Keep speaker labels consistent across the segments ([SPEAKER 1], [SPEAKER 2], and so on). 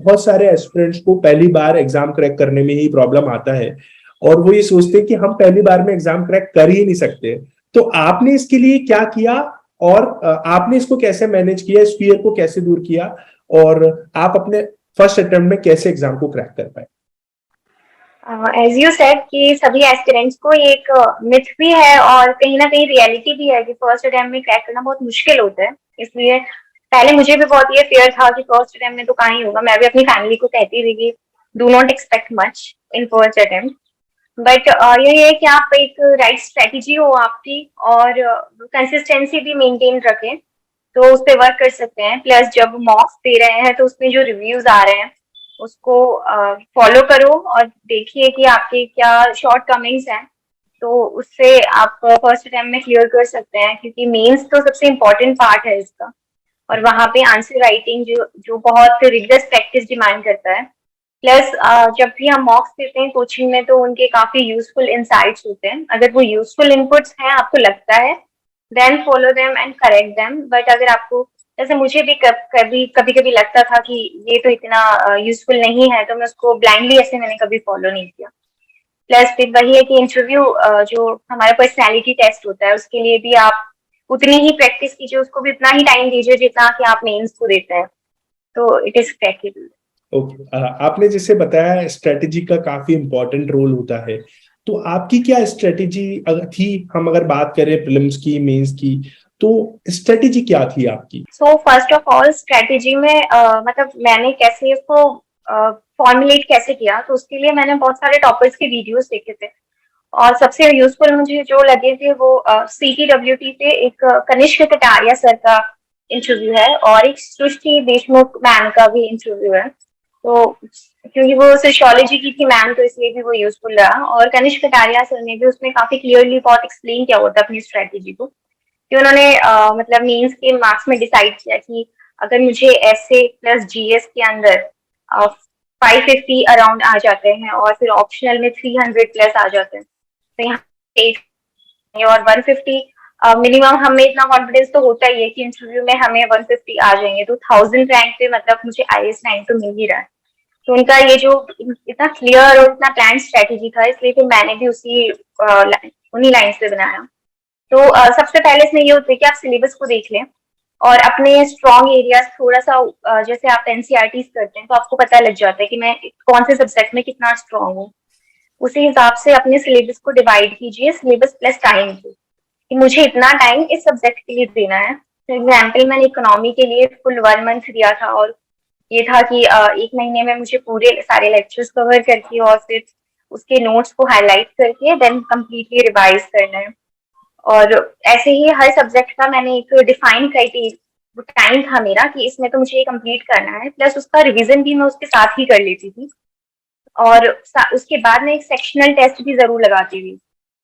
[SPEAKER 1] बहुत सारे एस्पिरेंट्स को पहली बार एग्जाम क्रैक करने में ही प्रॉब्लम आता है और वो ये सोचते हैं कि हम पहली बार में एग्जाम क्रैक कर ही नहीं सकते। तो आपने इसके लिए क्या किया और आपने इसको कैसे मैनेज किया, इस फियर को कैसे दूर किया और आप अपने फर्स्ट अटेम्प्ट में कैसे एग्जाम को क्रैक कर पाए?
[SPEAKER 2] एज यू सेड कि सभी एस्पिरेंट्स को ये एक मिथ भी है और कहीं ना कहीं रियलिटी भी है कि फर्स्ट अटेम्प्ट में क्रैक करना बहुत मुश्किल होता है। इसलिए पहले मुझे भी बहुत ये फियर था कि फर्स्ट अटेम्प्ट में तो कहाँ ही होगा। मैं भी अपनी फैमिली को कहती थी कि do not expect much in first attempt. But यही है कि आप एक राइट स्ट्रेटेजी हो आपकी और कंसिस्टेंसी भी मेंटेन रखें तो उस पर वर्क कर सकते हैं। प्लस जब मॉक्स दे रहे हैं तो उसमें जो रिव्यूज आ रहे हैं उसको फॉलो करो और देखिए कि आपके क्या शॉर्ट कमिंग्स हैं, तो उससे आप फर्स्ट अटेम्प्ट में क्लियर कर सकते हैं क्योंकि मेंस तो सबसे इम्पोर्टेंट पार्ट है इसका। और वहाँ पे आंसर राइटिंग जो बहुत रिगरस प्रैक्टिस डिमांड करता है। प्लस जब भी हम मॉक्स देते हैं कोचिंग में तो उनके काफी यूजफुल इंसाइट्स होते हैं। अगर वो यूजफुल इनपुट्स हैं आपको लगता है then follow them and correct them. But अगर आपको, जैसे मुझे भी कभी कभी लगता था कि ये तो इतना यूजफुल नहीं है तो मैं उसको ब्लाइंडली ऐसे मैंने कभी फॉलो नहीं किया। प्लस फिर वही है कि इंटरव्यू जो हमारा पर्सनैलिटी टेस्ट होता है उसके लिए भी आप उतनी ही प्रैक्टिस कीजिए, उसको भी उतना ही टाइम दीजिए जितना कि आप मेंस को देते हैं, तो इट इज क्रैकेबल।
[SPEAKER 1] ओके, आपने जैसे बताया स्ट्रेटेजी का काफी इंपॉर्टेंट रोल होता है, तो आपकी क्या स्ट्रेटेजी थी? हम अगर बात करें प्रीलिम्स की, मेंस की, तो स्ट्रेटेजी क्या थी आपकी?
[SPEAKER 2] So first of all strategy में मतलब मैंने कैसे इसको फॉर्मुलेट कैसे किया, तो उसके लिए मैंने बहुत सारे टॉपर्स के वीडियोस देखे थे और सबसे यूजफुल मुझे जो लगे थे वो CTWT पे एक कनिष्क कटारिया सर का इंटरव्यू है और एक सृष्टि देशमुख मैम का भी इंटरव्यू है। तो क्योंकि वो सोशियोलॉजी की थी मैम तो इसलिए भी वो यूजफुल रहा। और कनिष्क कटारिया सर ने भी उसमें काफी क्लियरली बहुत एक्सप्लेन किया होता अपनी स्ट्रेटेजी को कि उन्होंने मतलब मेंस के मार्क्स में डिसाइड किया कि अगर मुझे ऐसे प्लस GS के अंदर 550 अराउंड आ जाते हैं और फिर ऑप्शनल में 300 प्लस आ जाते हैं तो यहाँ और 150 मिनिमम हमें इतना कॉन्फिडेंस तो होता ही है कि इंटरव्यू में हमें 150 आ जाएंगे तो 1000 रैंक पे मतलब मुझे IAS रैंक तो मिल ही रहा है। तो उनका ये जो इतना क्लियर और इतना प्लान स्ट्रेटेजी था इसलिए फिर मैंने भी उन्हीं लाइन्स पे बनाया। तो सबसे पहले इसमें ये होता है कि आप सिलेबस को देख लें और अपने स्ट्रॉन्ग एरियाज थोड़ा सा जैसे आप NCERTs करते हैं तो आपको पता लग जाता है कि मैं कौन से सब्जेक्ट में कितना स्ट्रॉन्ग हूँ। उसी हिसाब से अपने सिलेबस को डिवाइड कीजिए, सिलेबस प्लस टाइम को, कि मुझे इतना टाइम इस सब्जेक्ट के लिए देना है। फॉर एग्जाम्पल मैंने इकोनॉमी के लिए फुल 1 मंथ दिया था और ये था कि 1 महीने में मुझे पूरे सारे लेक्चर्स कवर करके और फिर उसके नोट्स को हाईलाइट करके देन कम्प्लीटली रिवाइज करना है। और ऐसे ही हर सब्जेक्ट का मैंने एक डिफाइन क्राइटेरिया टाइम था मेरा कि इसमें तो मुझे ये कंप्लीट करना है। प्लस उसका रिवीजन भी मैं उसके साथ ही कर लेती थी और उसके बाद मैं एक सेक्शनल टेस्ट भी जरूर लगाती थी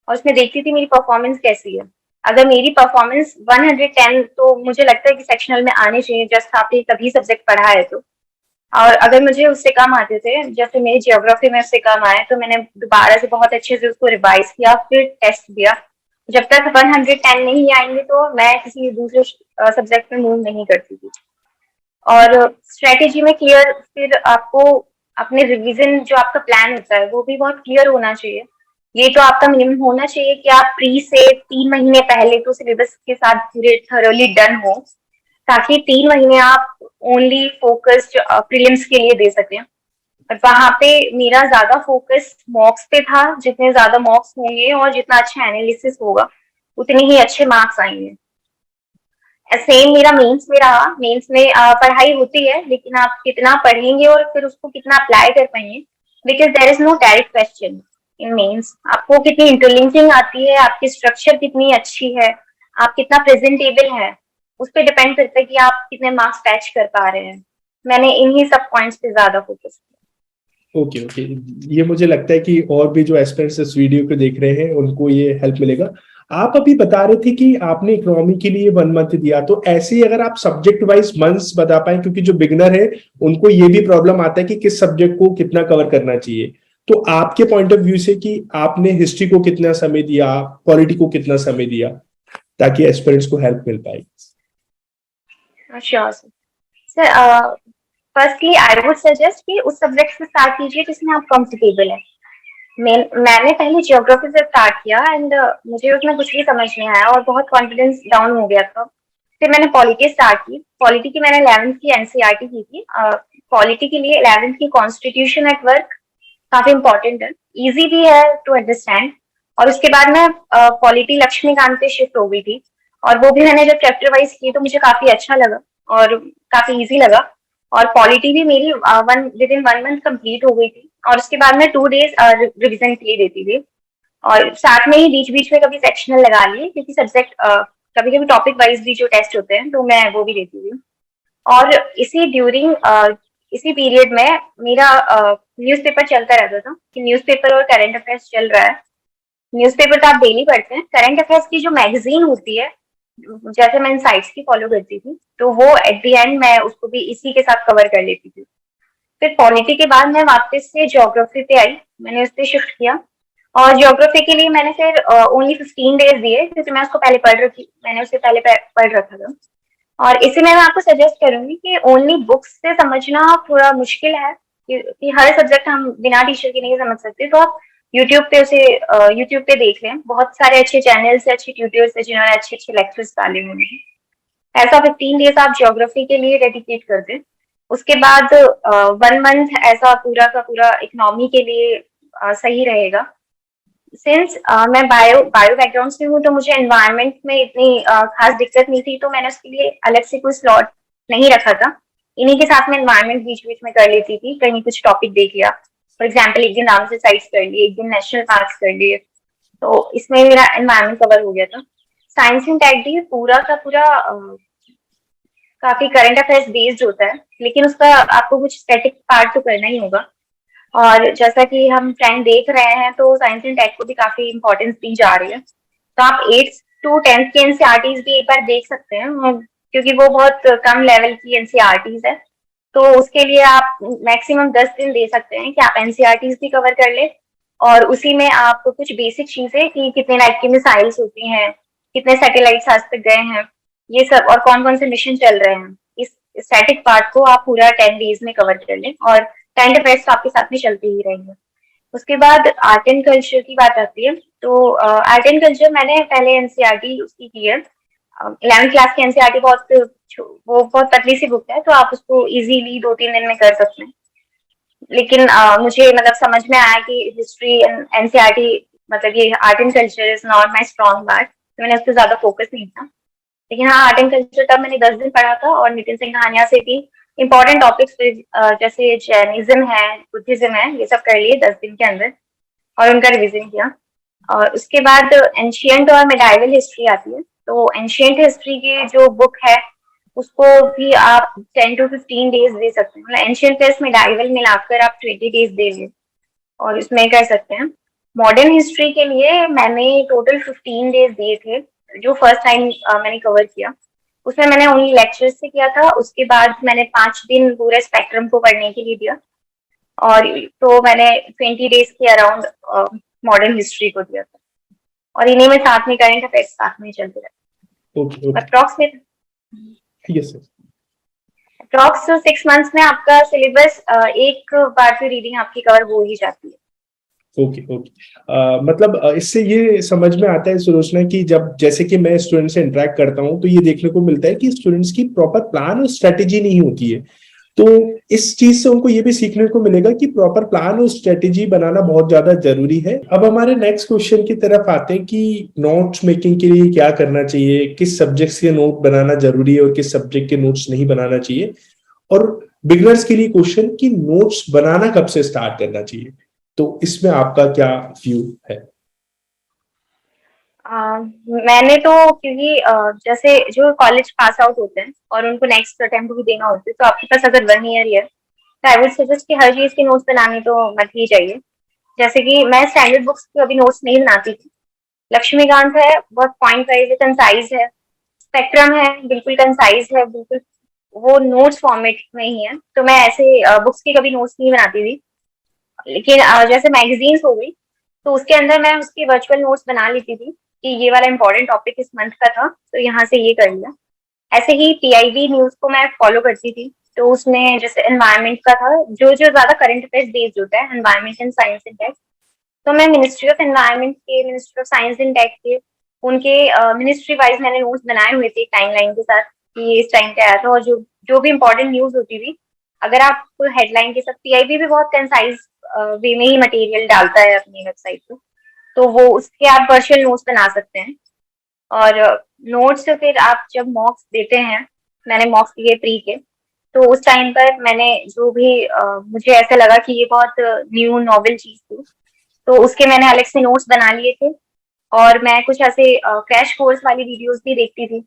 [SPEAKER 2] और उसमें देखती थी मेरी परफॉर्मेंस कैसी है। अगर मेरी परफॉर्मेंस 110 तो मुझे लगता है कि सेक्शनल में आने चाहिए जस्ट आपने कभी सब्जेक्ट पढ़ा है तो। और अगर मुझे उससे कम आते थे, जैसे मेरी जियोग्राफी में उससे कम आए, तो मैंने दोबारा से बहुत अच्छे से उसको रिवाइज किया फिर टेस्ट दिया। जब तक 110 नहीं आएंगे तो मैं किसी दूसरे सब्जेक्ट में मूव नहीं करती थी। और स्ट्रेटेजी में क्लियर फिर आपको अपने रिवीजन जो आपका प्लान होता है वो भी बहुत क्लियर होना चाहिए। ये तो आपका मिनिमम होना चाहिए कि आप प्री से 3 महीने पहले तो सिलेबस के साथ पूरे थरोली डन हो ताकि 3 महीने आप ओनली फोकस्ड प्रीलिम्स के लिए दे सकें। और वहां पे मेरा ज्यादा फोकस मॉक्स पे था, जितने ज्यादा मॉक्स होंगे और जितना अच्छा एनालिसिस होगा उतने ही अच्छे मार्क्स आएंगे। सेम मेरा मेंस में रहा। मेंस में पढ़ाई होती है लेकिन आप कितना पढ़ेंगे और फिर उसको कितना अप्लाई कर पाएंगे, because there is no direct question in mains. आपको कितनी इंटरलिंकिंग आती है, आपकी स्ट्रक्चर कितनी अच्छी है, आप कितना प्रेजेंटेबल है, उस पर डिपेंड करता है कि आप कितने मार्क्स फैच कर पा रहे हैं। मैंने इन्हीं सब पॉइंट्स पे ज्यादा फोकस किया।
[SPEAKER 1] ओके ओके, ये मुझे लगता है कि और भी जो एस्पिरेंट्स इस वीडियो को देख रहे हैं उनको ये हेल्प मिलेगा। आप अभी बता रहे थे कि आपने इकोनॉमी के लिए 1 मंथ दिया, तो ऐसे ही अगर आप सब्जेक्ट वाइज मंथ्स बता पाए, क्योंकि जो बिगनर है उनको ये भी प्रॉब्लम आता है कि किस सब्जेक्ट को कितना कवर करना चाहिए। तो आपके पॉइंट ऑफ व्यू से कि आपने हिस्ट्री को कितना समय दिया, पॉलिटी को कितना समय दिया, ताकि एस्पिरेंट्स को हेल्प मिल पाए।
[SPEAKER 2] Sure sir. Firstly I would suggest कि उस सब्जेक्ट से स्टार्ट कीजिए जिसमें आप कंफर्टेबल है। मैंने पहले ज्योग्राफी से स्टार्ट किया एंड मुझे उसमें कुछ भी समझ नहीं आया और बहुत कॉन्फिडेंस डाउन हो गया था। फिर मैंने पॉलिटी स्टार्ट की। पॉलिटी की मैंने 11वीं की एनसीईआरटी की थी। पॉलिटी के लिए 11वीं की कॉन्स्टिट्यूशन एट वर्क काफी इंपॉर्टेंट है, इजी भी है टू अंडरस्टैंड। और उसके बाद मैं पॉलिटी लक्ष्मीकांत पे शिफ्ट हो गई थी और वो भी मैंने जब चैप्टर वाइज की तो मुझे काफी अच्छा लगा और काफी इजी लगा। और पॉलिटी भी मेरी विद इन 1 मंथ कंप्लीट हो गई थी और उसके बाद मैं 2 डेज रिविजन के लिए देती थी। और साथ में ही बीच बीच में कभी सेक्शनल लगा लिए क्योंकि सब्जेक्ट कभी कभी टॉपिक वाइज भी जो टेस्ट होते हैं तो मैं वो भी देती थी। और इसी पीरियड में मेरा न्यूज़पेपर चलता रहता था कि न्यूज़पेपर और करंट अफेयर्स चल रहा है। न्यूज़पेपर तो आप डेली पढ़ते हैं। करंट अफेयर्स की जो मैगजीन होती है, जैसे मैं साइट्स की फॉलो करती थी, तो वो एट द एंड मैं उसको भी इसी के साथ कवर कर लेती थी। फिर पॉलिटी के बाद मैं वापस से ज्योग्राफी पे आई, मैंने उस पर शिफ्ट किया। और ज्योग्राफी के लिए मैंने फिर ओनली 15 डेज दिए क्योंकि मैं उसको पहले मैंने उसे पहले पढ़ रखा था। और इसी में मैं आपको सजेस्ट करूंगी कि ओनली बुक्स से समझना थोड़ा मुश्किल है कि हर सब्जेक्ट हम बिना टीचर के नहीं समझ सकते। तो आप यूट्यूब पे देख लें, बहुत सारे अच्छे चैनल्स है, अच्छे ट्यूटर्स है जिन्होंने अच्छे अच्छे लेक्चर्स डाले हुए हैं। ऐसा 15 डेज आप ज्योग्राफी के लिए डेडिकेट कर दें। उसके बाद 1 मंथ ऐसा पूरा का पूरा इकोनॉमी के लिए सही रहेगा। सिंस मैं बायो बैकग्राउंड से हूँ तो मुझे एनवायरनमेंट में इतनी खास दिक्कत नहीं थी, तो मैंने उसके लिए अलग से कोई स्लॉट नहीं रखा था। इन्हीं के साथ में एनवायरनमेंट बीच बीच में कर लेती थी, कहीं कुछ टॉपिक देख लिया। फॉर एग्जाम्पल एक दिन रामसर साइट्स कर लिए, एक दिन नेशनल पार्क कर लिए, तो इसमें मेरा एनवायरनमेंट कवर हो गया था। साइंस एंड टेक भी पूरा का पूरा काफी करंट अफेयर्स बेस्ड होता है, लेकिन उसका आपको कुछ स्टैटिक पार्ट तो करना ही होगा। और जैसा कि हम ट्रेंड देख रहे हैं तो साइंस एंड टेक को भी काफी इंपॉर्टेंस दी जा रही है। तो आप 8th to 10th की एनसीईआरटीज भी एक बार देख सकते हैं क्योंकि वो बहुत कम लेवल की एनसीईआरटीज है। तो उसके लिए आप मैक्सिमम 10 दिन दे सकते हैं कि आप एनसीईआरटीज भी कवर कर ले और उसी में आप कुछ बेसिक चीजें कि कितने टाइप की मिसाइल्स होती हैं, कितने सैटेलाइट्स आज तक गए हैं, ये सब, और कौन कौन से मिशन चल रहे हैं, इस स्टैटिक पार्ट को आप पूरा 10 डेज में कवर कर लें और करंट अफेयर्स तो आपके साथ में चलते ही रहेंगे। उसके बाद आर्ट एंड कल्चर की बात आती है तो आर्ट एंड कल्चर मैंने पहले एनसीईआरटी उसकी की है। 11th क्लास की एनसीईआरटी वो बहुत पतली सी बुक है, तो आप उसको इजीली 2-3 दिन में कर सकते हैं। लेकिन मुझे मतलब समझ में आया कि हिस्ट्री एनसीईआरटी मतलब ये art and culture is not my strong part, तो मैंने उस पर ज्यादा फोकस नहीं था। लेकिन हाँ, आर्ट एंड कल्चर तब मैंने 10 दिन पढ़ा था और नितिन सिंह कहानिया से भी इम्पोर्टेंट टॉपिक्स जैसे जैनिज्म है, बुद्धिज्म है, ये सब कर लिए 10 दिन के अंदर और उनका रिविजन किया। और उसके बाद एंशियंट और मेडाइवल हिस्ट्री आती है। तो एंशियंट हिस्ट्री की जो बुक है उसको भी आप 10 to 15 डेज दे सकते हैं, मतलब एंशियंट प्लस मेडाइवल मिलाकर आप 20 डेज दे लें और इसमें कर सकते हैं। मॉडर्न हिस्ट्री के लिए मैंने टोटल 15 डेज दिए थे, जो फर्स्ट टाइम मैंने कवर किया। उसमें मैंने ओनली लेक्चर्स से किया था। उसके बाद मैंने 5 दिन पूरे स्पेक्ट्रम को पढ़ने के लिए दिया और तो मैंने 20 डेज के अराउंड मॉडर्न हिस्ट्री को दिया था। और इन्हीं में साथ में करंट अफेयर्स साथ में चलते रहते। Approx
[SPEAKER 1] yes.
[SPEAKER 2] 6 मंथ्स में आपका सिलेबस एक बार से रीडिंग आपकी कवर हो ही जाती है।
[SPEAKER 1] Okay okay. मतलब इससे ये समझ में आता है सुलोचना कि जब जैसे कि मैं स्टूडेंट से इंटरेक्ट करता हूँ तो ये देखने को मिलता है कि स्टूडेंट्स की प्रॉपर प्लान और स्ट्रेटेजी नहीं होती है। तो इस चीज से उनको ये भी सीखने को मिलेगा कि प्रॉपर प्लान और स्ट्रेटेजी बनाना बहुत ज्यादा जरूरी है। अब हमारे नेक्स्ट क्वेश्चन की तरफ आते हैं कि नोट्स मेकिंग के लिए क्या करना चाहिए, किस सब्जेक्ट्स के नोट बनाना जरूरी है और किस सब्जेक्ट के नोट्स नहीं बनाना चाहिए, और बिगनर्स के लिए क्वेश्चन कि नोट्स बनाना कब से स्टार्ट करना चाहिए। तो इसमें आपका क्या व्यू है?
[SPEAKER 2] मैंने तो क्योंकि जैसे जो कॉलेज पास आउट होते हैं और उनको नेक्स्ट अटेम्प्ट भी देना होता है, तो आपके पास अगर 1 ईयर ही है तो आई वुड सजेस्ट कि हर चीज के नोट्स बनाने तो मत ही चाहिए। जैसे कि मैं स्टैंडर्ड बुक्स के कभी नोट्स नहीं बनाती थी। लक्ष्मीकांत है, बहुत पॉइंट वाइज है, कंसाइज है। स्पेक्ट्रम है, बिल्कुल कंसाइज है, बिल्कुल वो नोट्स फॉर्मेट में ही है, तो मैं ऐसे बुक्स के कभी नोट्स नहीं बनाती थी। लेकिन जैसे मैगजीन्स हो गई तो उसके अंदर मैं उसके वर्चुअल नोट्स बना लेती थी कि ये वाला इंपॉर्टेंट टॉपिक इस मंथ का था तो यहाँ से ये कर लिया। ऐसे ही पीआईबी न्यूज को मैं फॉलो करती थी। तो उसमें जैसे एनवायरनमेंट का था, जो जो ज्यादा करंट अफेयर्स बेस्ड होता है, environment and science and tech. तो मैं मिनिस्ट्री ऑफ एनवायरनमेंट के, ministry of science and tech के, उनके मिनिस्ट्री वाइज मैंने नोट्स बनाए हुए थे टाइमलाइन के साथ कि ये इस टाइम पे आया था। और जो जो भी इम्पोर्टेंट न्यूज होती थी, अगर आप हेडलाइन के साथ, पीआईबी भी बहुत कंसाइज वे में ही मटेरियल डालता है अपनी वेबसाइट पे, तो वो उसके आप वर्चुअल नोट्स बना सकते हैं। और नोट्स से फिर आप जब मॉक्स देते हैं, मैंने मॉक्स दिए प्री के, तो उस टाइम पर मैंने जो भी मुझे ऐसा लगा कि ये बहुत न्यू नॉवेल चीज थी, तो उसके मैंने अलग से नोट्स बना लिए थे। और मैं कुछ ऐसे क्रैश कोर्स वाली वीडियोस भी देखती थी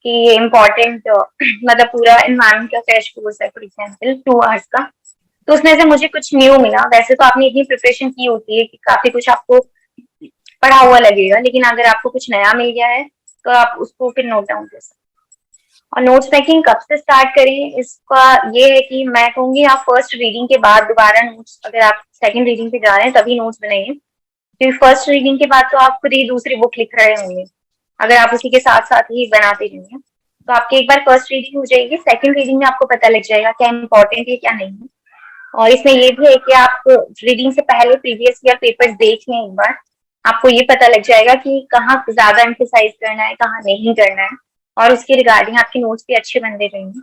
[SPEAKER 2] कि ये इम्पोर्टेंट मतलब पूरा एनवायरमेंट का क्रैश कोर्स है फॉर एग्जाम्पल 2 आवर्स का, तो उसमें से मुझे कुछ न्यू मिला। वैसे तो आपने इतनी प्रिपरेशन की होती है कि काफी कुछ आपको पढ़ा हुआ लगेगा, लेकिन अगर आपको कुछ नया मिल गया है तो आप उसको फिर नोट डाउन कर सकते हैं। और नोट्स मेकिंग कब से स्टार्ट करें, इसका ये है कि मैं कहूंगी आप फर्स्ट रीडिंग के बाद दोबारा नोट्स, अगर आप सेकंड रीडिंग पे जा रहे हैं तभी नोट्स बनाइए, क्योंकि फर्स्ट रीडिंग के बाद तो आप खुद ही दूसरी बुक लिख रहे होंगे। अगर आप उसी के साथ साथ ही बनाते रहेंगे तो आपकी एक बार फर्स्ट रीडिंग हो जाएगी, सेकंड रीडिंग में आपको पता लग जाएगा क्या इंपॉर्टेंट है क्या नहीं है। और इसमें ये भी है कि आप रीडिंग से पहले प्रीवियस ईयर पेपर्स देख लें एक बार, आपको ये पता लग जाएगा कि कहाँ ज्यादा एम्फेसाइज करना है, कहाँ नहीं करना है, और उसके रिगार्डिंग आपके नोट्स भी अच्छे बनते रहेंगे।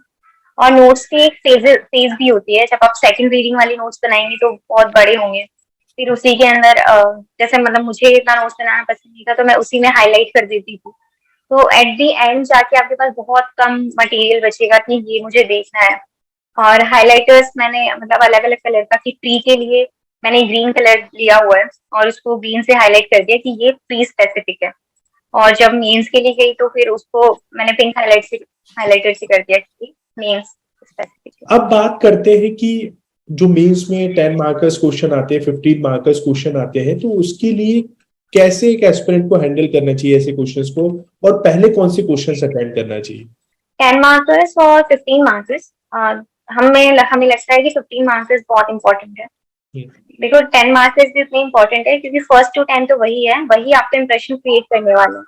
[SPEAKER 2] और नोट्स की एक फेज भी होती है, जब आप सेकंड रीडिंग वाली नोट्स बनाएंगे तो बहुत बड़े होंगे, फिर उसी के अंदर जैसे मतलब मुझे इतना नोट्स बनाना पसंद नहीं था, तो मैं उसी में हाईलाइट कर देती थी। तो एट दी एंड जाके आपके पास बहुत कम मटेरियल बचेगा कि ये मुझे देखना है। और हाइलाइटर्स मैंने मतलब अलग अलग कलर का, कि प्री के लिए मैंने ग्रीन कलर लिया हुआ है और उसको ग्रीन से हाईलाइट कर दिया कि ये प्री स्पेसिफिक है। और जब मेंस के लिए गई तो फिर उसको मैंने पिंक हाईलाइटर से कर दिया कि मेंस स्पेसिफिक है।
[SPEAKER 1] अब बात करते हैं कि जो मेंस में 10 मार्कर्स क्वेश्चन आते हैं, 15 मार्कर्स क्वेश्चन आते हैं, तो उसके लिए कैसे एक एस्पिरेंट को हैंडल करना चाहिए ऐसे क्वेश्चंस को, और पहले कौन से क्वेश्चंस अटेंड करना चाहिए?
[SPEAKER 2] 10 मार्कर्स और 15 मार्कर्स, हमें लगता है कि 15 मार्कर्स बहुत इंपॉर्टेंट है। देखो 10 मार्कर्स भी उतने इंपॉर्टेंट है क्योंकि फर्स्ट टू 10 तो वही है, वही आपका इंप्रेशन क्रिएट करने वाले हैं।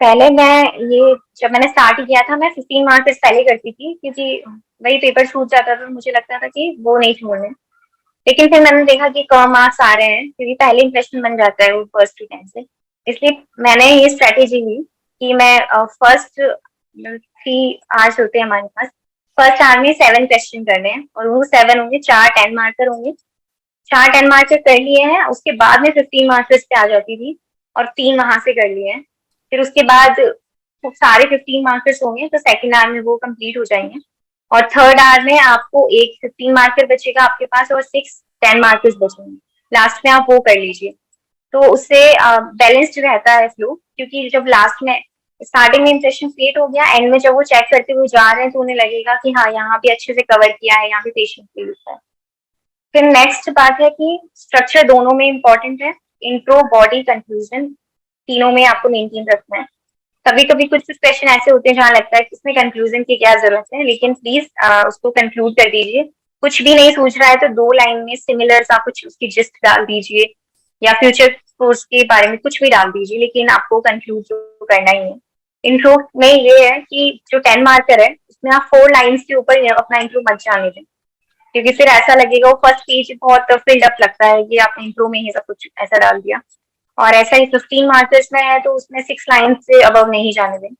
[SPEAKER 2] पहले मैं ये जब मैंने स्टार्ट किया था, मैं 15 मार्क्स पहले करती थी क्योंकि वही पेपर छूट जाता था, मुझे लगता था कि वो नहीं छोड़ने। लेकिन फिर मैंने देखा कि कम मार्क्स आ रहे हैं क्योंकि पहले इंप्रेशन बन जाता है वो फर्स्ट टू 10 से। इसलिए मैंने ये स्ट्रेटेजी ली कि मैं फर्स्ट 3 आवर्स होते हैं हमारे पास, फर्स्ट आवर में 7 क्वेश्चन करने हैं और वो 7 होंगे, 4 10 मार्कर होंगे। 4 10 मार्कर कर लिए हैं, उसके बाद में 15 मार्कर्स पे आ जाती थी और 3 वहां से कर लिए हैं। फिर उसके बाद सारे 15 मार्कर्स होंगे तो सेकेंड आवर में वो कंप्लीट हो जाएंगे। और थर्ड आवर में आपको एक 15 मार्कर बचेगा आपके पास और 6 10 मार्कर्स बचेंगे, लास्ट में आप वो कर लीजिए। तो उससे बैलेंस्ड रहता है फ्लो, क्योंकि जब लास्ट में स्टार्टिंग में इंप्रेशन क्रिएट हो गया, एंड में जब वो चेक करते हुए जा रहे हैं तो उन्हें लगेगा कि हाँ यहाँ भी अच्छे से कवर किया है, यहाँ भी पेशेंटली लिखा है। फिर नेक्स्ट बात है कि स्ट्रक्चर दोनों में इम्पोर्टेंट है, इंट्रो बॉडी कंक्लूजन तीनों में आपको मेंटेन रखना है। कभी कभी कुछ कुछ क्वेश्चन ऐसे होते हैं जहाँ लगता है कि इसमें कंक्लूजन की क्या जरूरत है, लेकिन प्लीज उसको कंक्लूड कर दीजिए। कुछ भी नहीं सूझ रहा है तो 2 लाइन में सिमिलर सा कुछ उसकी जिस्ट डाल दीजिए, या फ्यूचर कोर्स के बारे में कुछ भी डाल दीजिए, लेकिन आपको कंक्लूड तो करना ही है। इंट्रो में ये है कि जो 10 मार्कर है उसमें आप 4 लाइन्स के ऊपर अपना इंट्रो मत जाने दें, क्योंकि फिर ऐसा लगेगा वो फर्स्ट पेज बहुत फिल्ड अप लगता है, ये आपने इंट्रो में ही सब कुछ ऐसा डाल दिया। और ऐसा ही 15 मार्कर्स में है तो उसमें 6 लाइन से अबव नहीं जाने दें,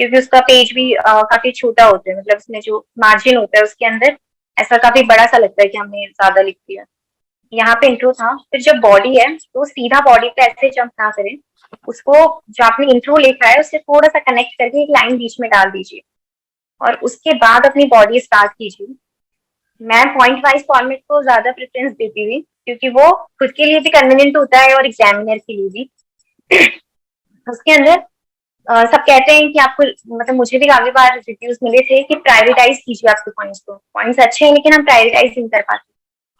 [SPEAKER 2] क्योंकि उसका पेज भी काफी छोटा होता है, मतलब उसमें जो मार्जिन होता है उसके अंदर ऐसा काफी बड़ा सा लगता है कि हमने ज्यादा लिख दिया। यहाँ पे इंट्रो था। फिर जब बॉडी है तो सीधा बॉडी पे ऐसे जंप ना करें, उसको जो आपने इंट्रो लिखा है उससे थोड़ा सा कनेक्ट करके एक लाइन बीच में डाल दीजिए और उसके बाद अपनी बॉडी स्टार्ट कीजिए। मैं पॉइंट वाइज फॉर्मेट को ज्यादा प्रेफरेंस देती थी क्योंकि वो खुद के लिए भी कन्वीनियंट होता है और एग्जामिनर के लिए भी। उसके अंदर सब कहते हैं कि आपको, मतलब मुझे भी काफी बार रिव्यूज मिले थे कि प्रायोरिटाइज कीजिए आपके पॉइंट्स को, पॉइंट्स अच्छे हैं लेकिन हम प्रायोरिटाइज नहीं कर पाते।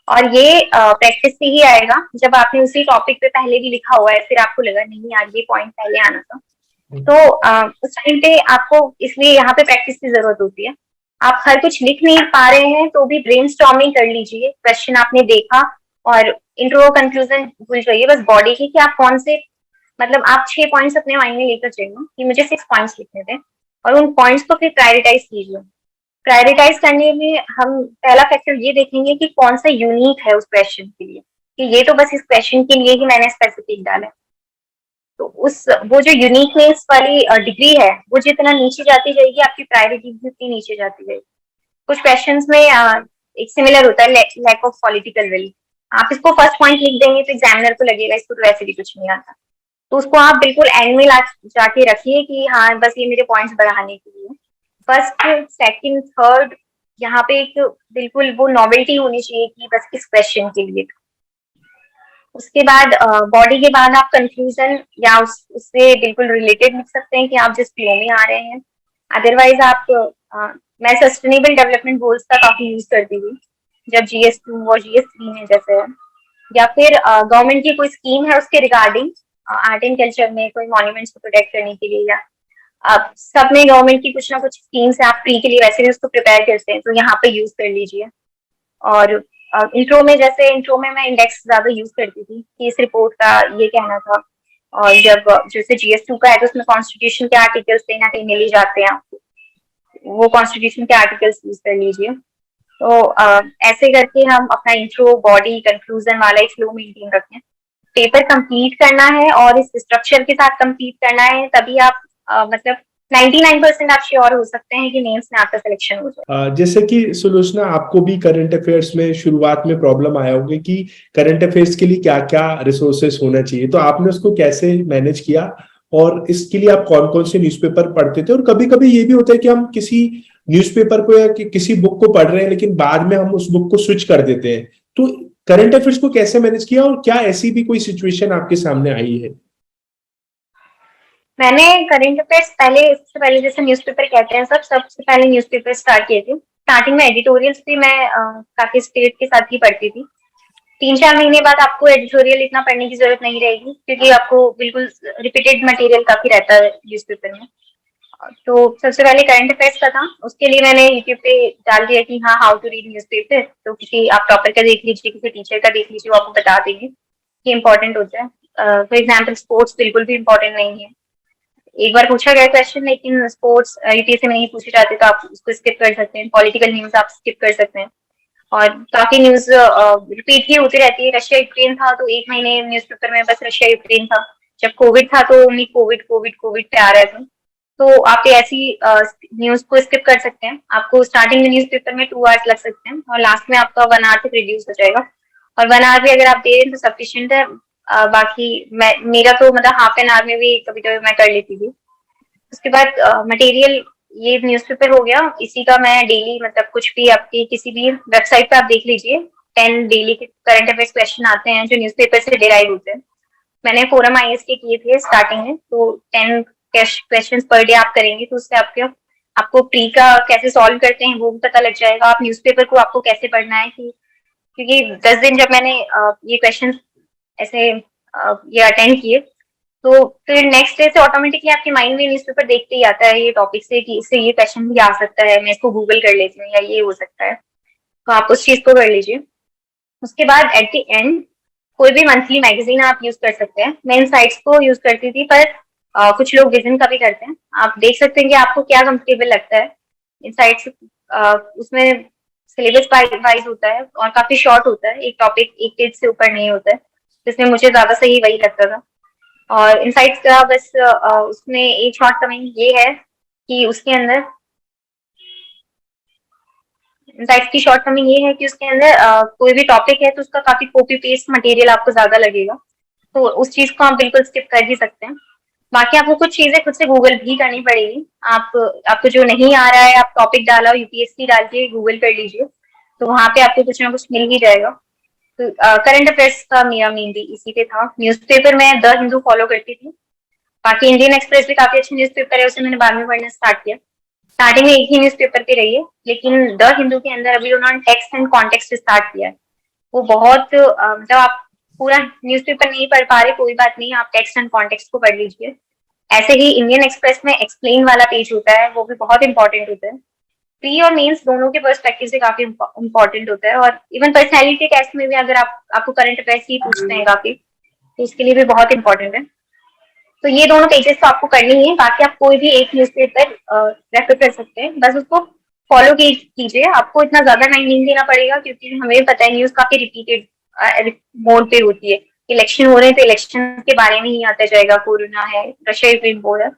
[SPEAKER 2] और ये प्रैक्टिस से ही आएगा, जब आपने उसी टॉपिक पे पहले भी लिखा हुआ है फिर आपको लगा नहीं यार ये पॉइंट पहले आना था, तो उस टाइम पे आपको, इसलिए यहाँ पे प्रैक्टिस की जरूरत होती है। आप हर कुछ लिख नहीं पा रहे हैं तो भी ब्रेनस्टॉर्मिंग कर लीजिए, क्वेश्चन आपने देखा और इंट्रो कंक्लूजन भूल जाइए, बस बॉडी की कि आप कौन से, मतलब आप 6 पॉइंट्स अपने माइंड में लेकर चलिए कि मुझे 6 पॉइंट्स लिखने थे और उन पॉइंट्स को फिर प्रायोरिटाइज कीजिए। प्रायोरिटाइज करने में हम पहला फैक्टर ये देखेंगे कि कौन सा यूनिक है उस क्वेश्चन के लिए, कि ये तो बस इस क्वेश्चन के लिए ही मैंने स्पेसिफिक डाला है। तो उस वो जो यूनिकनेस वाली डिग्री है वो जितना नीचे जाती जाएगी आपकी प्रायोरिटी भी उतनी नीचे जाती जाएगी। कुछ क्वेश्चंस में एक सिमिलर होता है लैक ऑफ पॉलिटिकल विल। आप इसको फर्स्ट पॉइंट लिख देंगे तो एग्जामिनर को लगेगा इसको तो वैसे भी कुछ नहीं आता, तो उसको आप बिल्कुल एंड में जाके रखिए कि हाँ बस ये मेरे पॉइंट्स बढ़ाने के लिए। फर्स्ट सेकंड थर्ड यहाँ पे एक बिल्कुल वो नॉवेल्टी होनी चाहिए कि बस इस क्वेश्चन के लिए। उसके बाद बॉडी के बाद आप कंक्लूजन या उससे बिल्कुल रिलेटेड लिख सकते हैं कि आप जिस फ्लो में आ रहे हैं। अदरवाइज आप मैं सस्टेनेबल डेवलपमेंट गोल्स का काफी यूज करती थी जब GS2 और GS3 में जैसे है, या फिर गवर्नमेंट की कोई स्कीम है उसके रिगार्डिंग आर्ट एंड कल्चर में कोई मॉन्यूमेंट्स को प्रोटेक्ट करने के लिए, या आप सब में गवर्नमेंट की कुछ ना कुछ स्कीम्स है, आप प्री के लिए वैसे भी उसको प्रिपेयर करते हैं तो यहाँ पे यूज कर लीजिए। और इंट्रो में जैसे इंट्रो में मैं इंडेक्स ज्यादा यूज करती थी कि इस रिपोर्ट का ये कहना था, और जब जैसे GS2 का है तो उसमें कॉन्स्टिट्यूशन के आर्टिकल्स कहीं ना कहीं मिल ही जाते हैं आपको, वो कॉन्स्टिट्यूशन के आर्टिकल्स यूज कर लीजिए। तो ऐसे करके हम अपना इंट्रो बॉडी कंक्लूजन वाला एक फ्लो मेंटेन रखें। पेपर कंप्लीट करना है और इस स्ट्रक्चर के साथ कंप्लीट करना है, तभी आप मतलब 99% आप श्योर हो सकते हैं कि मेंस में आपका सिलेक्शन हो जाए।
[SPEAKER 1] जैसे कि सुलोचना, आपको भी करंट अफेयर्स में शुरुआत में प्रॉब्लम आया होगा कि करंट अफेयर्स के लिए क्या क्या रिसोर्सेस होना चाहिए, तो आपने उसको कैसे मैनेज किया और इसके लिए आप कौन कौन से न्यूज़पेपर पढ़ते थे? और कभी कभी ये भी होता है कि हम किसी न्यूज़पेपर को या किसी बुक को पढ़ रहे हैं लेकिन बाद में हम उस बुक को स्विच कर देते हैं, तो करंट अफेयर्स को कैसे मैनेज किया और क्या ऐसी भी कोई सिचुएशन आपके सामने आई है?
[SPEAKER 2] मैंने करंट अफेयर्स पहले, सबसे पहले जैसे न्यूज़पेपर कहते हैं सबसे पहले न्यूज़पेपर स्टार्ट किए थे। स्टार्टिंग में एडिटोरियल्स भी मैं काफी स्टेट के साथ ही पढ़ती थी। 3-4 महीने बाद आपको एडिटोरियल इतना पढ़ने की जरूरत नहीं रहेगी क्योंकि आपको बिल्कुल रिपीटेड मटेरियल काफी रहता है न्यूज़पेपर में। तो सबसे पहले करंट अफेयर्स का था, उसके लिए मैंने यूट्यूब पे डाल दिया कि हाँ हाउ टू रीड न्यूज़पेपर, तो किसी आप टॉपर का देख लीजिए, किसी टीचर का देख लीजिए, वो आपको बता देंगे कि इम्पोर्टेंट होता है। फॉर एग्जाम्पल स्पोर्ट्स बिल्कुल भी इम्पोर्टेंट नहीं है, एक बार पूछा गया क्वेश्चन, लेकिन स्पोर्ट्स यूपीएससी में नहीं पूछे जाते तो आप उसको स्किप कर सकते हैं। पॉलिटिकल न्यूज आप स्किप कर सकते हैं, और काफी न्यूज रिपीट ही होती रहती है। रशिया यूक्रेन था तो 1 महीने न्यूज़पेपर में बस रशिया यूक्रेन था। जब कोविड था तो ओनली कोविड कोविड कोविड पे आ रहा था। तो आप ऐसी न्यूज को स्किप कर सकते हैं। आपको स्टार्टिंग में न्यूज़पेपर में 2 आवर्स लग सकते हैं और लास्ट में आपका 1 आवर तक रिड्यूस हो जाएगा। और 1 आवर भी अगर आप दे रहे हैं तो सफिशियंट है। बाकी मेरा तो मतलब हाफ एन आवर में भी कभी कभी मैं कर लेती थी। उसके बाद मटेरियल ये न्यूज़पेपर हो गया, इसी का मैं डेली मतलब कुछ भी आपकी किसी भी वेबसाइट पे आप देख लीजिए, 10 डेली के करंट अफेयर्स क्वेश्चन आते हैं जो न्यूज़पेपर से डिराइव होते हैं। मैंने फोरम आईएएस के किए थे स्टार्टिंग में, तो 10 क्वेश्चन पर डे आप करेंगे तो उससे आपको प्री का कैसे सॉल्व करते हैं वो भी पता लग जाएगा। आप न्यूज़पेपर को आपको कैसे पढ़ना है, कि क्योंकि 10 दिन जब मैंने ये क्वेश्चन ऐसे ये अटेंड किए तो फिर नेक्स्ट डे से ऑटोमेटिकली आपके माइंड में न्यूज़पेपर देखते ही आता है ये टॉपिक से कि इससे ये क्वेश्चन भी आ सकता है, मैं इसको गूगल कर लेती हूँ या ये हो सकता है, तो आप उस चीज को कर लीजिए। उसके बाद एट द एंड कोई भी मंथली मैगजीन आप यूज कर सकते हैं। मैं इन साइट्स को यूज करती थी, पर कुछ लोग विजन का भी करते हैं। आप देख सकते हैं कि आपको क्या कंफर्टेबल लगता है। इन साइट्स उसमें सिलेबस वाइज होता है और काफी शॉर्ट होता है, एक टॉपिक एक पेज से ऊपर नहीं होता है, जिसमें मुझे ज्यादा सही वही लगता था। और इनसाइट्स का बस उसमें एक शॉर्ट कमिंग ये है कि उसके अंदर इनसाइट्स की शॉर्ट कमिंग ये है कि उसके अंदर कोई भी टॉपिक है तो उसका काफी कॉपी पेस्ट मटेरियल आपको ज्यादा लगेगा, तो उस चीज को आप बिल्कुल स्किप कर ही सकते हैं। बाकी आपको कुछ चीजें खुद से गूगल भी करनी पड़ेगी। आपको जो नहीं आ रहा है आप टॉपिक डाला यूपीएससी डाल के गूगल कर लीजिए, तो वहां पे आपको कुछ ना कुछ मिल ही जाएगा। तो करंट अफेयर्स का मेरा मेनली इसी पे था। न्यूज़पेपर में द हिंदू फॉलो करती थी। बाकी इंडियन एक्सप्रेस भी काफी अच्छी न्यूज़पेपर है, उसे मैंने बाद में पढ़ना स्टार्ट किया। स्टार्टिंग में एक ही न्यूज़पेपर पे रही है, लेकिन द हिंदू के अंदर अभी उन्होंने टेक्स्ट एंड कॉन्टेक्स्ट स्टार्ट किया है। वो बहुत मतलब आप पूरा न्यूज़पेपर नहीं पढ़ पा रहे कोई बात नहीं, आप टेक्स्ट एंड कॉन्टेक्स्ट को पढ़ लीजिए। ऐसे ही इंडियन एक्सप्रेस में एक्सप्लेन वाला पेज होता है, वो भी बहुत इंपॉर्टेंट होता है। प्री और मेंस दोनों के पर्सपेक्टिव से काफी इंपॉर्टेंट होता है। और इवन पर्सनैलिटी टेस्ट में भी अगर आपको करंट अफेयर्स ही पूछते हैं काफी, तो उसके लिए भी बहुत इंपॉर्टेंट है। तो ये दोनों पेजेस तो आपको करनी ही है। बाकी आप कोई भी एक न्यूज़पेपर रेफर कर सकते हैं, बस उसको फॉलो कीजिए, आपको इतना ज्यादा टाइम नहीं देना पड़ेगा, क्योंकि हमें पता है न्यूज काफी रिपीटेड मोड पे होती है। इलेक्शन हो रहे हैं तो इलेक्शन के बारे में ही आता जाएगा, कोरोना है, रशिया यूक्रेन वॉर है,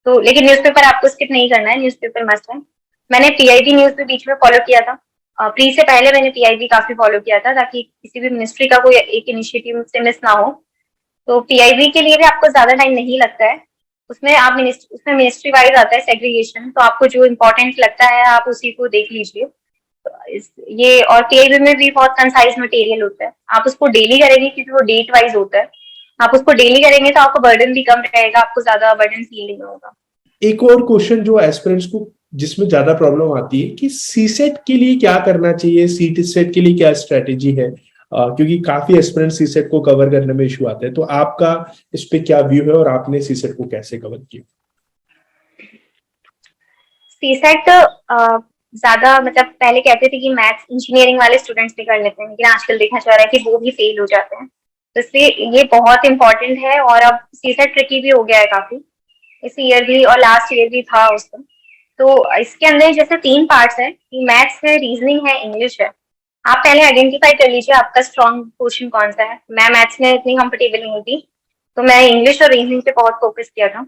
[SPEAKER 2] तो लेकिन न्यूज़पेपर आपको स्किप नहीं करना है, न्यूज़पेपर मस्ट है। मैंने पीआईबी न्यूज भी बीच में फॉलो किया था, प्री से पहले मैंने पीआईबी काफी फॉलो किया था, ताकि किसी भी मिनिस्ट्री का कोई एक इनिशिएटिव से मिस ना हो। तो पीआईबी के लिए भी आपको ज्यादा टाइम नहीं लगता है, उसमें आप उसमें मिनिस्ट्री वाइज आता है सेग्रीगेशन, तो आपको जो इम्पोर्टेंट लगता है आप उसी को देख लीजिए। ये और पीआईबी में भी बहुत कंसाइज मटेरियल होता है, आप उसको डेली करेंगे क्योंकि वो डेट वाइज होता है, आप उसको डेली करेंगे तो आपको बर्डन भी कम रहेगा, आपको ज्यादा बर्डन फील नहीं होगा।
[SPEAKER 1] एक और क्वेश्चन जो एस्पिरेंट्स को जिसमें ज्यादा प्रॉब्लम आती है कि सीसेट के लिए क्या करना चाहिए, सीट सेट के लिए क्या स्ट्रेटेजी है, क्योंकि काफी एस्पिरेंट सीसेट को कवर करने में इशू आते हैं, तो आपका इस पे क्या व्यू है और आपने सीसेट को कैसे कवर किया?
[SPEAKER 2] सीसेट ज्यादा मतलब पहले कहते थे कि मैथ्स इंजीनियरिंग वाले स्टूडेंट्स भी कर लेते हैं, लेकिन आजकल देखा जा रहा है कि वो भी फेल हो जाते हैं, तो इसलिए ये बहुत इंपॉर्टेंट है। और अब सीसेट ट्रिकी भी हो गया है काफी, इस ईयर भी और लास्ट ईयर भी था उसका। तो इसके अंदर जैसे 3 पार्ट्स हैं कि मैथ्स है, रीजनिंग है, इंग्लिश है। आप पहले आइडेंटिफाई कर लीजिए आपका स्ट्रॉन्ग पोर्शन कौन सा है। मैं मैथ्स में इतनी कंफर्टेबल नहीं थी, तो मैं इंग्लिश और रीजनिंग पे बहुत फोकस किया था।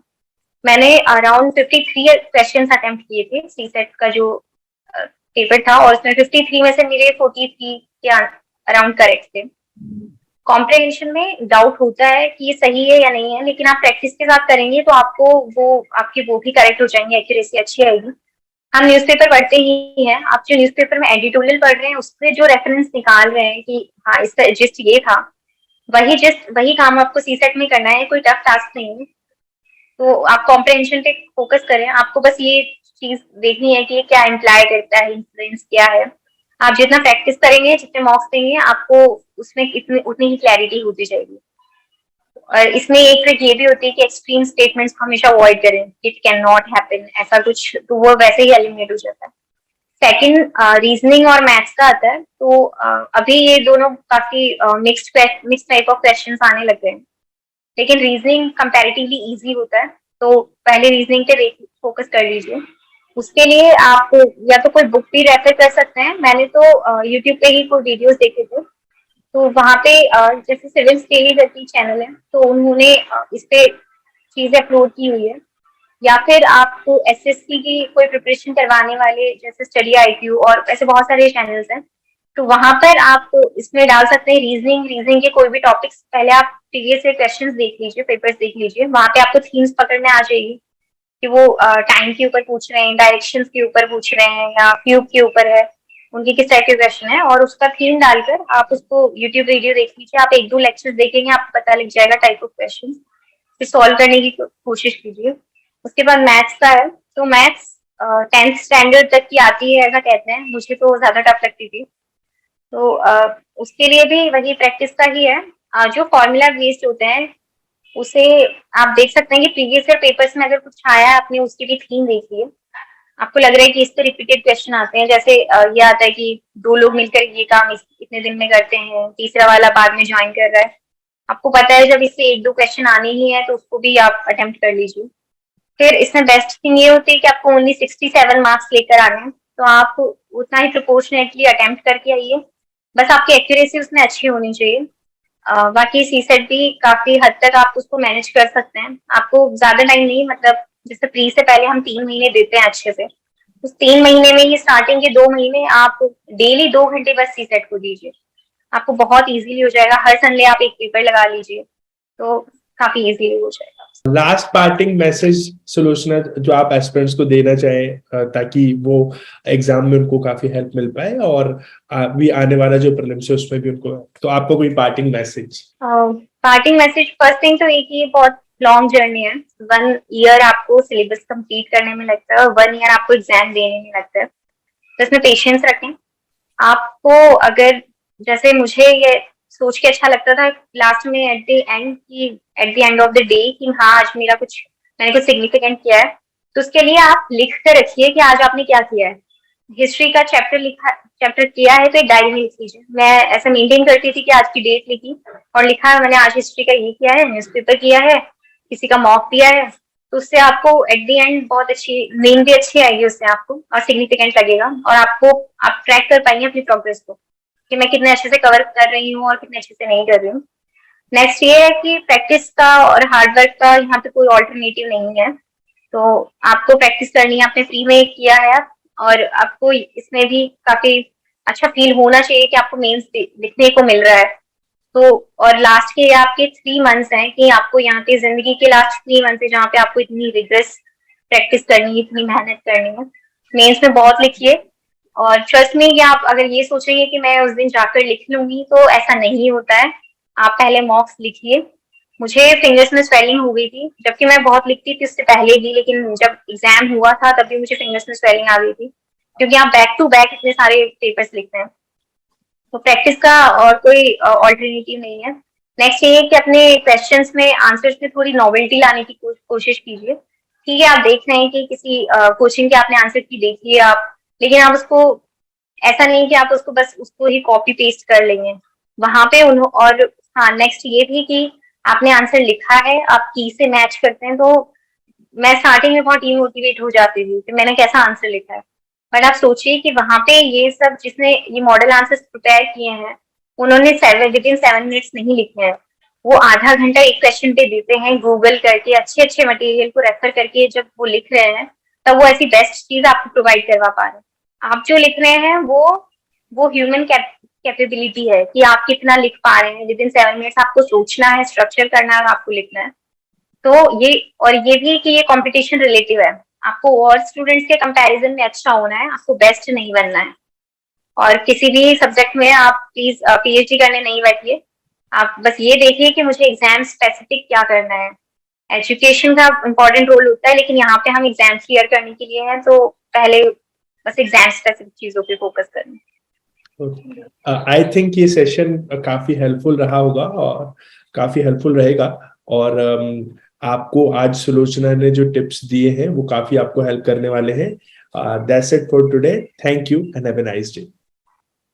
[SPEAKER 2] मैंने अराउंड 53 क्वेश्चन अटेम्प्ट किए थे सीसेट का जो पेपर था, और उसमें 53 में से मेरे 43 के अराउंड करेक्ट थे। कॉम्प्रिहेंशन में डाउट होता है कि ये सही है या नहीं है, लेकिन आप प्रैक्टिस के साथ करेंगे तो आपको वो भी करेक्ट हो जाएंगे, एक्यूरेसी अच्छी आएगी। हम न्यूज़पेपर पढ़ते ही हैं, आप जो न्यूज़पेपर में एडिटोरियल पढ़ रहे हैं उससे जो रेफरेंस निकाल रहे हैं कि हाँ इसका जिस्ट ये था, वही काम आपको सीसेट में करना है, कोई टफ टास्क नहीं है। तो आप कॉम्प्रिहेंशन पे फोकस करें, आपको बस ये चीज देखनी है कि ये क्या इम्प्लाई करता है, इंफ्लुएंस क्या है। आप जितना प्रैक्टिस करेंगे, जितने मॉक्स देंगे, आपको उसमें उतनी ही क्लैरिटी होती जाएगी। और इसमें एक ट्रिक ये भी होती है कि एक्सट्रीम स्टेटमेंट्स हमेशा अवॉइड करें, इट कैन नॉट हैपन ऐसा कुछ, तो वो वैसे ही एलिमिनेट हो जाता है। सेकंड रीजनिंग और मैथ्स का आता है, तो अभी ये दोनों काफी मिक्स टाइप ऑफ क्वेश्चंस आने लग गए हैं, लेकिन रीजनिंग कंपैरेटिवली इजी होता है, तो पहले रीजनिंग पे फोकस कर लीजिए। उसके लिए आप या तो कोई बुक भी रेफर कर सकते हैं, मैंने तो यूट्यूब पे ही कोई वीडियोस देखे थे, तो वहाँ पे जैसे सिविल्स डेली करती चैनल है, तो उन्होंने इस पे चीजें अपलोड की हुई है। या फिर आपको एसएससी की कोई प्रिपरेशन करवाने वाले जैसे स्टडी आईक्यू और ऐसे बहुत सारे चैनल्स हैं, तो वहां पर आप इसमें डाल सकते हैं रीजनिंग के कोई भी टॉपिक्स, पहले आप प्रीवियस से क्वेश्चंस देख लीजिए, पेपर्स देख लीजिए, वहां पे आपको थीम्स पकड़ने आ जाएगी कि वो टाइम के ऊपर पूछ रहे हैं, डायरेक्शंस के ऊपर पूछ रहे हैं, या क्यूब के ऊपर है, उनकी किस टाइप के क्वेश्चन है, और उसका थीम डालकर आप उसको यूट्यूब वीडियो देख लीजिए, आप 1-2 लेक्चर्स देखेंगे, आपको पता लग जाएगा टाइप ऑफ क्वेश्चन, फिर सॉल्व करने की कोशिश कीजिए। उसके बाद मैथ्स का है, तो मैथ्स 10th स्टैंडर्ड तक की आती है ऐसा कहते हैं, मुझे तो ज्यादा टफ लगती थी, तो उसके लिए भी वही प्रैक्टिस का ही है। जो फॉर्मूला बेस्ड होते हैं उसे आप देख सकते हैं कि प्रीवियस ईयर पेपर्स में अगर कुछ आया है, आपने उसकी भी थीम देखी है, आपको लग रहा है कि इस पे रिपीटेड क्वेश्चन आते हैं, जैसे ये आता है कि 2 लोग मिलकर ये काम इतने दिन में करते हैं, तीसरा वाला बाद में ज्वाइन कर रहा है, आपको पता है जब इससे 1-2 क्वेश्चन आने ही है तो उसको भी आप अटेम्प्ट कर लीजिए। फिर इसमें बेस्ट थिंग ये होती है कि आपको ओनली 67 मार्क्स लेकर आने हैं, तो आप उतना ही प्रोपोर्शनेटली अटेम्प्ट करके आइए, बस आपकी एक्यूरेसी उसमें अच्छी होनी चाहिए। बाकी सीसेट भी काफी हद तक आप उसको मैनेज कर सकते हैं, आपको ज्यादा टाइम नहीं, मतलब जैसे प्री से पहले हम 3 महीने देते हैं अच्छे से, उस 3 महीने में ही स्टार्टिंग के 2 महीने आप डेली 2 घंटे बस सीसेट को दीजिए, आपको बहुत इजीली हो जाएगा। हर संडे आप एक पेपर लगा लीजिए, तो काफी इजीली हो जाएगा।
[SPEAKER 1] लास्ट पार्टिंग मैसेज सुलोचना जो आप एस्पिरेंट्स को देना चाहें, ताकि वो एग्जाम में उनको काफी हेल्प मिल पाए और भी आने वाला जो प्रीलिम्स है उसमें भी उनको, तो आपको कोई parting message?
[SPEAKER 2] Parting message first thing तो एक ही, बहुत लॉन्ग जर्नी है, 1 ईयर आपको सिलेबस कंप्लीट करने में लगता है और 1 ईयर आपको एग्जाम देने में लगता है, तो इसमें पेशेंस रखें। आपको अगर जैसे मुझे ये सोच के अच्छा लगता था लास्ट में at the end of the day कि हाँ आज मैंने कुछ सिग्निफिकेंट किया है, तो उसके लिए आप लिख कर रखिए कि आज आपने क्या किया है। हिस्ट्री का चैप्टर किया है तो एक डायरी में लिख लीजिए। मैं ऐसा मेंटेन करती थी कि आज की डेट लिखी और लिखा है मैंने आज हिस्ट्री का ये किया है, न्यूज़पेपर किया है, किसी का मॉक दिया है, तो उससे आपको एट द एंड बहुत अच्छी नींद भी अच्छी आएगी उससे आपको, और सिग्निफिकेंट लगेगा, और आपको आप ट्रैक कर पाएंगे अपनी प्रोग्रेस को कि मैं कितने अच्छे से कवर कर रही हूँ और कितने अच्छे से नहीं कर रही हूँ। नेक्स्ट ये है कि प्रैक्टिस का और हार्ड वर्क का यहाँ पे कोई ऑल्टरनेटिव नहीं है। तो आपको प्रैक्टिस करनी है, आपने फ्री में किया है, और आपको इसमें भी काफी अच्छा फील होना चाहिए कि आपको मेंस लिखने को मिल रहा है। तो और लास्ट के आपके 3 मंथ्स हैं कि आपको यहाँ पे जिंदगी के लास्ट 3 मंथ्स है जहाँ पे आपको इतनी रिग्रेस प्रैक्टिस करनी है, इतनी मेहनत करनी है। मेंस में बहुत लिखिए, और ट्रस्ट में कि आप अगर ये सोचेंगे कि मैं उस दिन जाकर लिख लूंगी, तो ऐसा नहीं होता है। आप पहले मॉक्स लिखिए। मुझे फिंगर्स में स्वेलिंग हो गई थी, जबकि मैं बहुत लिखती थी उससे पहले भी, लेकिन जब एग्जाम हुआ था तब भी मुझे फिंगर्स में स्वेलिंग आ गई थी, क्योंकि आप बैक टू बैक इतने सारे पेपर्स लिखते हैं। तो प्रैक्टिस का और कोई ऑल्टरनेटिव नहीं है। नेक्स्ट ये है कि अपने क्वेश्चंस में आंसर्स में थोड़ी नॉवेल्टी लाने की कोशिश कीजिए। ठीक है, आप देख रहे हैं कि किसी क्वेश्चन के आपने आंसर की देखी है आप, लेकिन आप उसको ऐसा नहीं कि आप उसको बस उसको ही कॉपी पेस्ट कर लेंगे वहां पे और हाँ, नेक्स्ट ये भी कि आपने आंसर लिखा है, आप की से मैच करते हैं। तो मैं स्टार्टिंग में बहुत डिमोटिवेट हो जाती थी कि मैंने कैसा आंसर लिखा है, बट आप सोचिए कि वहां पे ये सब जिसने ये मॉडल आंसर्स प्रिपेयर किए हैं, उन्होंने विद इन 7 मिनट्स नहीं लिखे हैं। वो आधा घंटा एक क्वेश्चन पे देते हैं, गूगल करके अच्छे अच्छे मटेरियल को रेफर करके जब वो लिख रहे हैं, तब वो ऐसी बेस्ट चीज आपको प्रोवाइड करवा पा रहे हैं। आप जो लिख रहे हैं वो ह्यूमन कैपेबिलिटी है कि आप कितना लिख पा रहे हैं विद इन 7 मिनट्स। आपको सोचना है, स्ट्रक्चर करना है और आपको लिखना है। तो ये और ये भी कि ये कंपटीशन रिलेटिव है, आपको और स्टूडेंट्स के कंपैरिजन में अच्छा होना है, आपको बेस्ट नहीं बनना है। और किसी भी सब्जेक्ट में आप प्लीज पीएचडी करने नहीं बैठिए। आप बस ये देखिए कि मुझे एग्जाम स्पेसिफिक क्या करना है। एजुकेशन का इम्पोर्टेंट रोल होता है, लेकिन यहाँ पे हम एग्जाम्स क्लियर करने के लिए हैं, तो पहले बस एग्जाम स्पेसिफिक चीजों पे फोकस करना।
[SPEAKER 1] आई थिंक ये सेशन काफी हेल्पफुल रहा होगा और काफी हेल्पफुल रहेगा। और आपको आज सुलोचना ने जो टिप्स दिए हैं वो काफी आपको हेल्प करने वाले हैं। That's it for today. Thank you and have a nice day.